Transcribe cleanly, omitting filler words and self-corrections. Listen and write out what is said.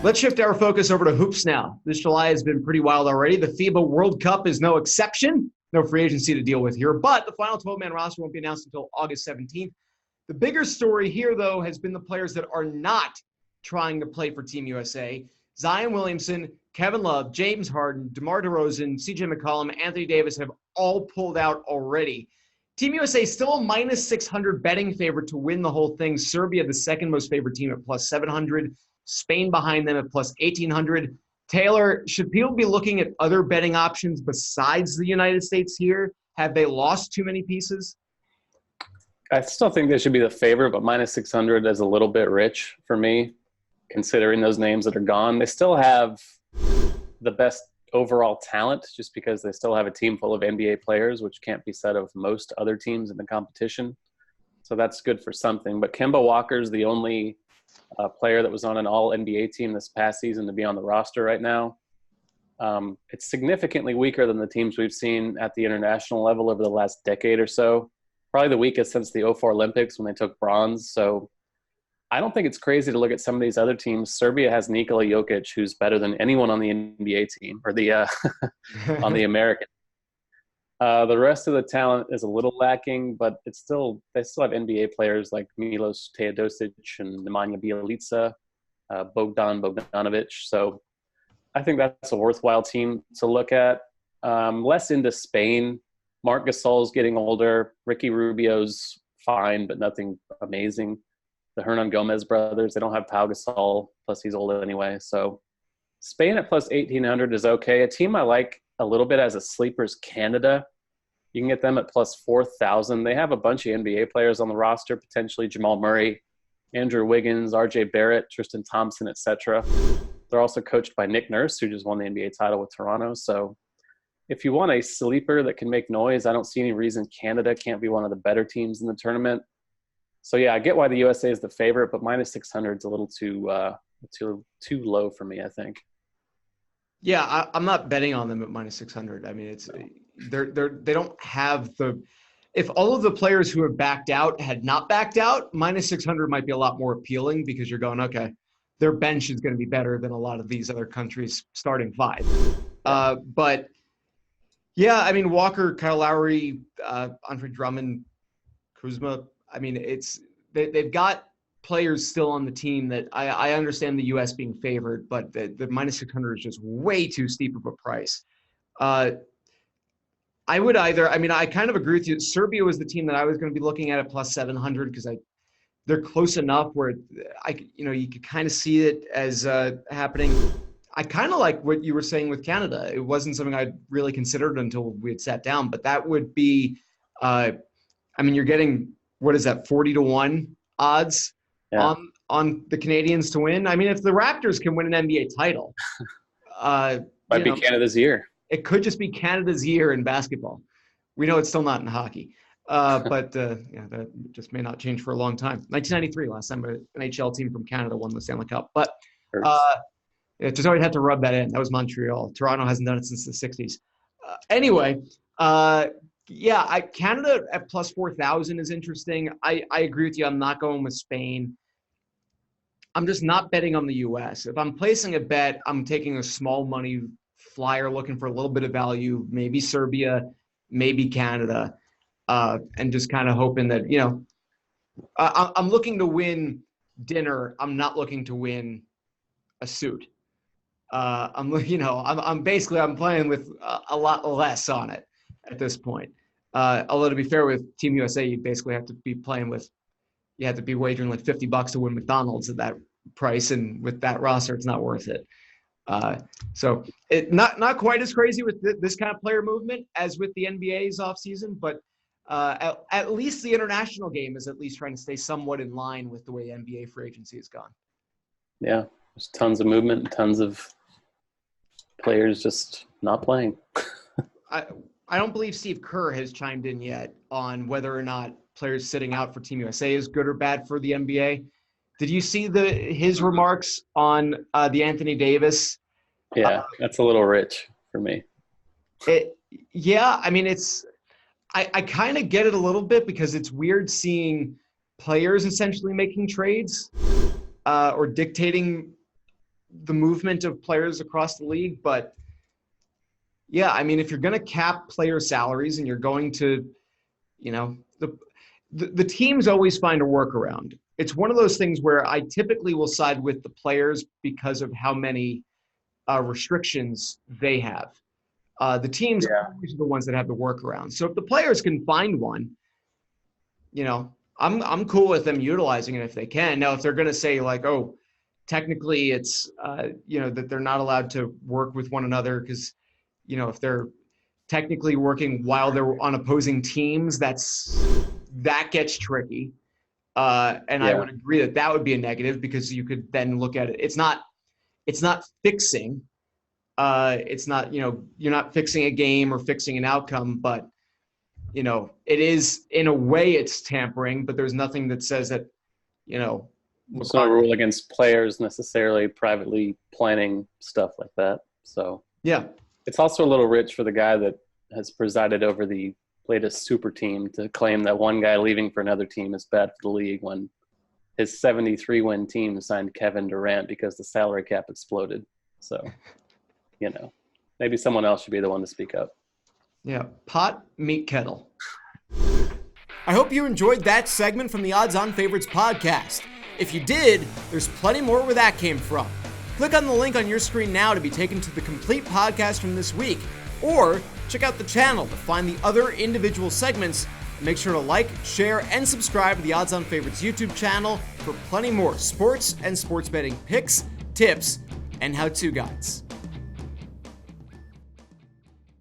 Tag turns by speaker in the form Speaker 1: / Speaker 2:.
Speaker 1: Let's shift our focus over to hoops now. This July has been pretty wild already. The FIBA World Cup is no exception. No free agency to deal with here, but the final 12-man roster won't be announced until August 17th. The bigger story here, though, has been the players that are not trying to play for Team USA. Zion Williamson, Kevin Love, James Harden, DeMar DeRozan, CJ McCollum, Anthony Davis have all pulled out already. Team USA is still a minus 600 betting favorite to win the whole thing. Serbia, the second most favored team at plus 700. Spain behind them at plus 1,800. Taylor, should people be looking at other betting options besides the United States here? Have they lost too many pieces?
Speaker 2: I still think they should be the favorite, but minus 600 is a little bit rich for me, considering those names that are gone. They still have the best overall talent just because they still have a team full of NBA players, which can't be said of most other teams in the competition. So that's good for something. But Kemba Walker's the only player that was on an all-NBA team this past season to be on the roster right now. It's significantly weaker than the teams we've seen at the international level over the last decade or so. Probably the weakest since the 2004 Olympics when they took bronze. So I don't think it's crazy to look at some of these other teams. Serbia has Nikola Jokic, who's better than anyone on the NBA team or the on the American. The rest of the talent is a little lacking, but they still have NBA players like Milos Teodosic and Nemanja Bjelica, Bogdan Bogdanovic. So I think that's a worthwhile team to look at. Less into Spain. Marc Gasol's getting older. Ricky Rubio's fine, but nothing amazing. The Hernan Gomez brothers, they don't have Pau Gasol, plus he's old anyway. So Spain at plus 1,800 is okay. A team I like a little bit as a sleeper is Canada. You can get them at plus 4,000. They have a bunch of NBA players on the roster, potentially Jamal Murray, Andrew Wiggins, RJ Barrett, Tristan Thompson, etc. They're also coached by Nick Nurse, who just won the NBA title with Toronto. So if you want a sleeper that can make noise, I don't see any reason Canada can't be one of the better teams in the tournament. So yeah, I get why the USA is the favorite, but minus 600 is a little too low for me, I think.
Speaker 1: Yeah, I'm not betting on them at minus 600. I mean, they don't have the. If all of the players who have backed out had not backed out, minus 600 might be a lot more appealing because you're going, okay, their bench is going to be better than a lot of these other countries' starting five. But yeah, I mean, Walker, Kyle Lowry, Andre Drummond, Kuzma. I mean, they've got players still on the team that I understand the U.S. being favored, but the minus 600 is just way too steep of a price. I kind of agree with you. Serbia was the team that I was going to be looking at plus 700 because they're close enough where you could kind of see it as happening. I kind of like what you were saying with Canada. It wasn't something I'd really considered until we had sat down, but that would be, you're getting, what is that, 40-1 odds on the Canadians to win? I mean, if the Raptors can win an NBA title,
Speaker 2: might be Canada's year.
Speaker 1: It could just be Canada's year in basketball. We know it's still not in hockey, but that just may not change for a long time. 1993, last time an NHL team from Canada won the Stanley Cup, but just always had to rub that in. That was Montreal. Toronto hasn't done it since the 60s. Anyway, Canada at plus 4,000 is interesting. I agree with you. I'm not going with Spain. I'm just not betting on the U.S. If I'm placing a bet, I'm taking a small money flyer looking for a little bit of value, maybe Serbia, maybe Canada, and just kind of hoping that, I'm looking to win dinner. I'm not looking to win a suit. I'm playing with a lot less on it at this point. Although to be fair with Team USA, you basically have to be wagering like $50 to win McDonald's at that price, and with that roster, it's not worth it. So it not quite as crazy with this kind of player movement as with the NBA's offseason, but at least the international game is at least trying to stay somewhat in line with the way NBA free agency has gone.
Speaker 2: Yeah, there's tons of movement, tons of players just not playing.
Speaker 1: I don't believe Steve Kerr has chimed in yet on whether or not players sitting out for Team USA is good or bad for the NBA. Did you see his remarks on the Anthony Davis?
Speaker 2: Yeah, that's a little rich for me.
Speaker 1: I kind of get it a little bit because it's weird seeing players essentially making trades or dictating the movement of players across the league. But yeah, I mean, if you're going to cap player salaries and you're going to, the teams always find a workaround. It's one of those things where I typically will side with the players because of how many restrictions they have. The teams are always the ones that have the workaround. So if the players can find one, I'm cool with them utilizing it if they can. Now, if they're going to say like, oh, technically it's, that they're not allowed to work with one another because, if they're technically working while they're on opposing teams, that gets tricky. And I would agree that would be a negative because you could then look at it. It's not fixing. It's not, you're not fixing a game or fixing an outcome, but it is, in a way, it's tampering, but there's nothing that says that,
Speaker 2: there's no rule against players necessarily privately planning stuff like that. So
Speaker 1: yeah,
Speaker 2: it's also a little rich for the guy that has presided over the latest super team to claim that one guy leaving for another team is bad for the league when his 73-win team signed Kevin Durant because the salary cap exploded. So, maybe someone else should be the one to speak up.
Speaker 1: Yeah, pot, meet kettle.
Speaker 3: I hope you enjoyed that segment from the Odds On Favorites podcast. If you did, there's plenty more where that came from. Click on the link on your screen now to be taken to the complete podcast from this week, or check out the channel to find the other individual segments. Make sure to like, share, and subscribe to the Odds On Favorites YouTube channel for plenty more sports and sports betting picks, tips, and how-to guides.